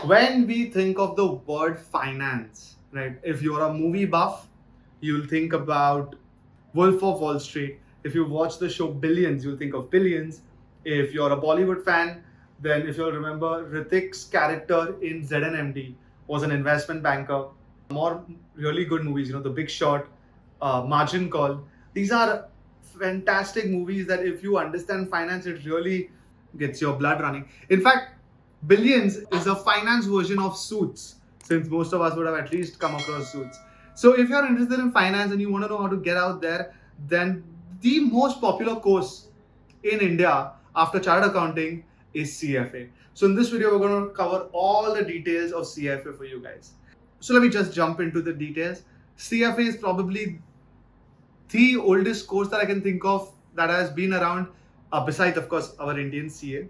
When we think of the word finance, right? If you're a movie buff, you'll think about Wolf of Wall Street. If you watch the show Billions, you'll think of Billions. If you're a Bollywood fan, then if you'll remember, Ritik's character in ZNMD was an investment banker. More really good movies, The Big Short, Margin Call. These are fantastic movies that if you understand finance, it really gets your blood running. In fact, Billions is a finance version of Suits, since most of us would have at least come across Suits. So if you're interested in finance and you want to know how to get out there, then the most popular course in India after chartered accounting is CFA. So in this video, we're going to cover all the details of CFA for you guys. So let me just jump into the details. CFA is probably the oldest course that I can think of that has been around, besides, of course, our Indian CA.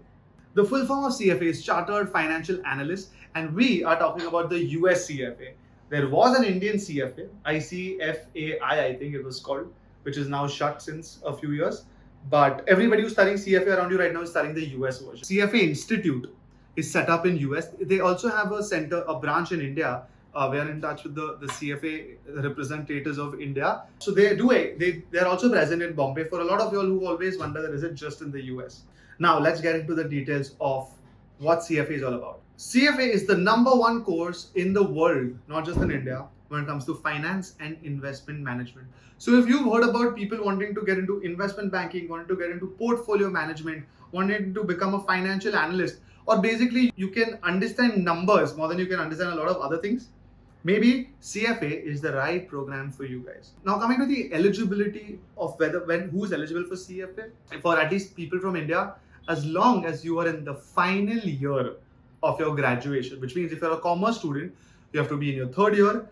The full form of CFA is Chartered Financial Analyst, and we are talking about the US CFA. There was an Indian CFA, ICFAI, I think it was called, which is now shut since a few years. But everybody who's studying CFA around you right now is studying the US version. CFA Institute is set up in US. They also have a branch in India. We are in touch with the CFA representatives of India. So they're also present in Bombay. For a lot of you all who always wonder that is it just in the US. Now let's get into the details of what CFA is all about. CFA is the #1 course in the world, not just in India, when it comes to finance and investment management. So if you've heard about people wanting to get into investment banking, wanting to get into portfolio management, wanting to become a financial analyst, or basically you can understand numbers more than you can understand a lot of other things, maybe CFA is the right program for you guys. Now coming to the eligibility of who's eligible for CFA, for at least people from India, as long as you are in the final year of your graduation, which means if you're a commerce student, you have to be in your 3rd year.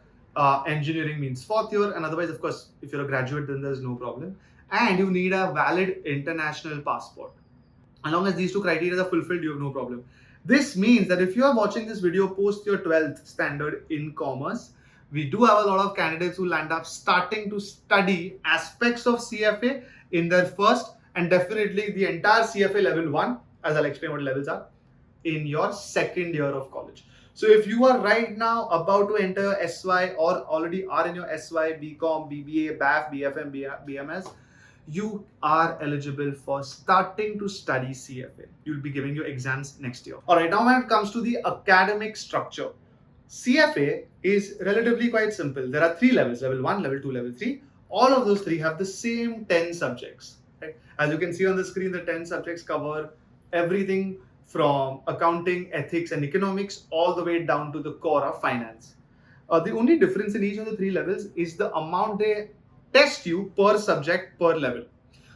Engineering means 4th year, and otherwise, of course, if you're a graduate, then there's no problem. And you need a valid international passport. As long as these 2 criteria are fulfilled, you have no problem. This means that if you are watching this video post your 12th standard in commerce, we do have a lot of candidates who land up starting to study aspects of CFA in their first, and definitely the entire CFA level 1, as I'll explain what levels are, in your 2nd year of college. So if you are right now about to enter SY or already are in your SY, BCom, BBA, BAF, BFM, BMS, you are eligible for starting to study CFA. You'll be giving your exams next year. All right, now when it comes to the academic structure, CFA is relatively quite simple. There are 3 levels, level 1, level 2, level 3. All of those 3 have the same 10 subjects. Right? As you can see on the screen, the 10 subjects cover everything from accounting, ethics, and economics all the way down to the core of finance. The only difference in each of the 3 levels is the amount they test you per subject per level.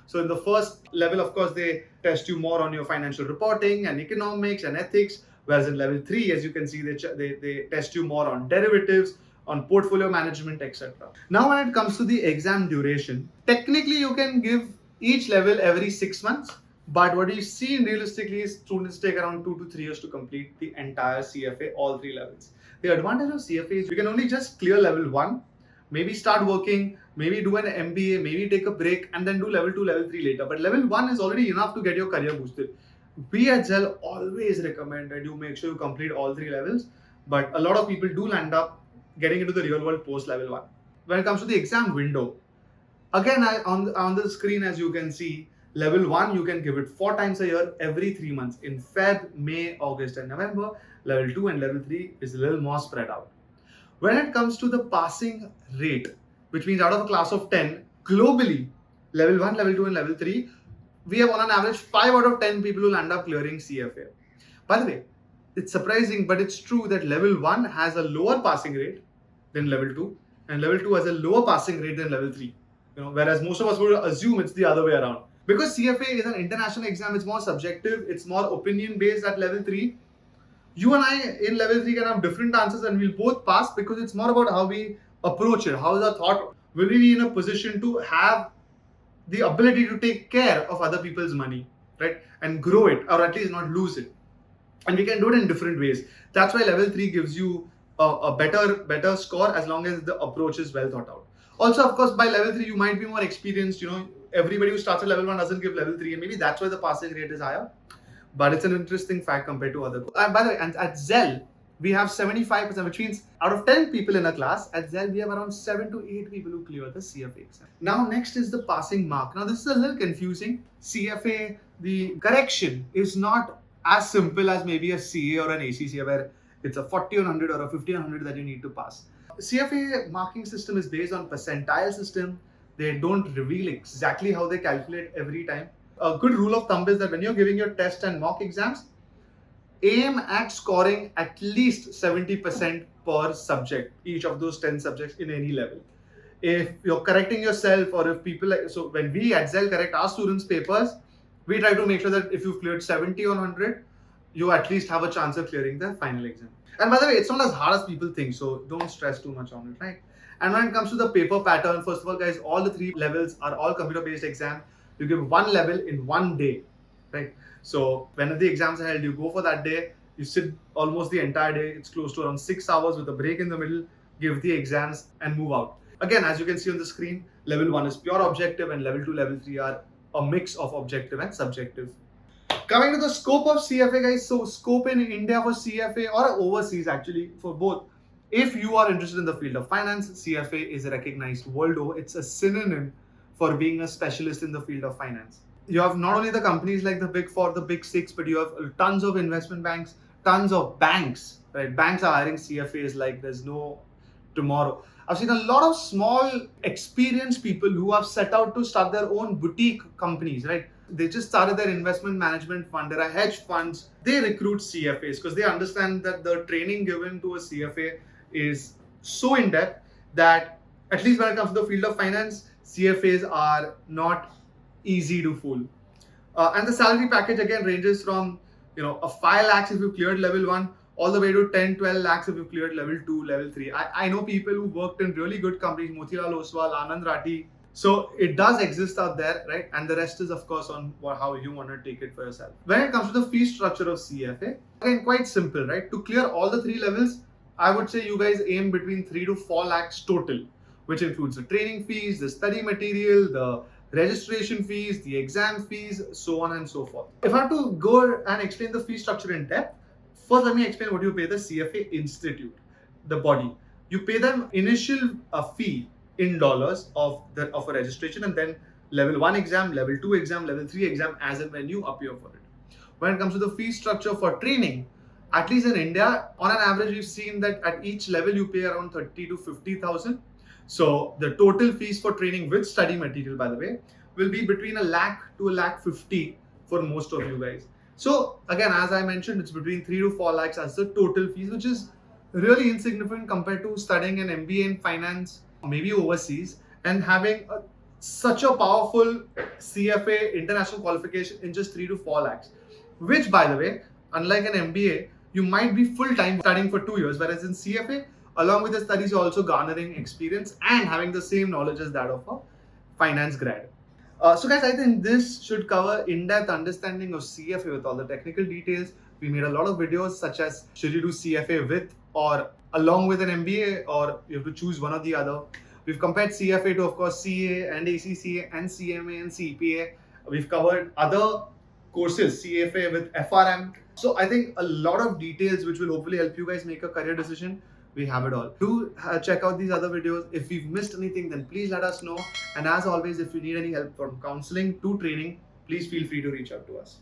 So in the first level, of course, they test you more on your financial reporting and economics and ethics, whereas in level 3, as you can see, they test you more on derivatives, on portfolio management, etc. Now when it comes to the exam duration, technically you can give each level every 6 months, but what we've seen realistically is students take around 2 to 3 years to complete the entire CFA, all 3 levels. The advantage of CFA is you can only just clear level 1, maybe start working, maybe do an MBA, maybe take a break, and then do level 2, level 3 later. But level 1 is already enough to get your career boosted. We at Zell always recommend that you make sure you complete all 3 levels, but a lot of people do land up getting into the real world post level 1. When it comes to the exam window, again, on the screen, as you can see, level 1, you can give it 4 times a year, every 3 months, in Feb, May, August, and November. Level 2 and level 3 is a little more spread out. When it comes to the passing rate, which means out of a class of 10, globally, level 1, level 2, and level 3, we have on an average 5 out of 10 people who land up clearing CFA. By the way, it's surprising, but it's true that level 1 has a lower passing rate than level 2, and level 2 has a lower passing rate than level 3. Whereas most of us would assume it's the other way around. Because CFA is an international exam, it's more subjective, it's more opinion based at level 3. You and I in level 3 can have different answers and we'll both pass, because it's more about how we approach it, how is our thought. Will we be in a position to have the ability to take care of other people's money, right? And grow it, or at least not lose it. And we can do it in different ways. That's why level 3 gives you a better score as long as the approach is well thought out. Also, of course, by level 3, you might be more experienced. Everybody who starts at level 1 doesn't give level 3, and maybe that's why the passing rate is higher. But it's an interesting fact compared to other. By the way, and at Zell, we have 75%, which means out of 10 people in a class, at Zell, we have around 7 to 8 people who clear the CFA exam. Now, next is the passing mark. Now, this is a little confusing. CFA, the correction is not as simple as maybe a CA or an ACCA, where it's a 40 on 100 or a 50 on 100 that you need to pass. CFA marking system is based on percentile system. They don't reveal exactly how they calculate every time. A good rule of thumb is that when you're giving your test and mock exams, aim at scoring at least 70% per subject, each of those 10 subjects in any level. If you're correcting yourself, or if people so when we at Zell correct our students' papers, we try to make sure that if you've cleared 70 on 100, you at least have a chance of clearing the final exam. And by the way, it's not as hard as people think, so don't stress too much on it, right? And when it comes to the paper pattern, first of all, guys, all the 3 levels are all computer-based exam. You give 1 level in 1 day, right? So when the exams are held, you go for that day, you sit almost the entire day. It's close to around 6 hours with a break in the middle, give the exams and move out. Again, as you can see on the screen, level 1 is pure objective and level 2, level 3 are a mix of objective and subjective. Coming to the scope of CFA, guys, so scope in India for CFA or overseas actually for both. If you are interested in the field of finance, CFA is recognized world over. It's a synonym for being a specialist in the field of finance. You have not only the companies like the Big Four, the Big Six, but you have tons of investment banks, tons of banks, right? Banks are hiring CFAs like there's no tomorrow. I've seen a lot of small, experienced people who have set out to start their own boutique companies, right? They just started their investment management fund. There are hedge funds. They recruit CFAs because they understand that the training given to a CFA is so in-depth that at least when it comes to the field of finance, CFAs are not easy to fool. And the salary package again ranges from a 5 lakhs if you cleared level 1 all the way to 10-12 lakhs if you cleared level 2, level 3. I know people who worked in really good companies, Motilal Oswal, Anand Rathi. So it does exist out there, right? And the rest is of course on how you want to take it for yourself. When it comes to the fee structure of CFA, again quite simple, right? To clear all the 3 levels, I would say you guys aim between 3 to 4 lakhs total, which includes the training fees, the study material, the registration fees, the exam fees, so on and so forth. If I have to go and explain the fee structure in depth, first let me explain what you pay the CFA Institute, the body. You pay them initial fee in dollars of a registration, and then level 1 exam, level 2 exam, level 3 exam as and when you appear for it. When it comes to the fee structure for training, at least in India, on an average, we've seen that at each level you pay around 30 to 50,000. So the total fees for training with study material, by the way, will be between 1 lakh to 1,50,000 for most of you guys. So again, as I mentioned, it's between 3 to 4 lakhs as the total fees, which is really insignificant compared to studying an MBA in finance, maybe overseas, and having such a powerful CFA international qualification in just 3 to 4 lakhs. Which, by the way, unlike an MBA, you might be full-time studying for 2 years, whereas in CFA, along with the studies, you're also garnering experience and having the same knowledge as that of a finance grad. So guys, I think this should cover in-depth understanding of CFA with all the technical details. We made a lot of videos such as should you do CFA with or along with an MBA, or you have to choose one or the other. We've compared CFA to, of course, CA and ACCA and CMA and CPA. We've covered other courses, CFA with FRM. So I think a lot of details which will hopefully help you guys make a career decision. We have it all. Do check out these other videos. If we've missed anything, then please let us know. And as always, if you need any help from counseling to training, please feel free to reach out to us.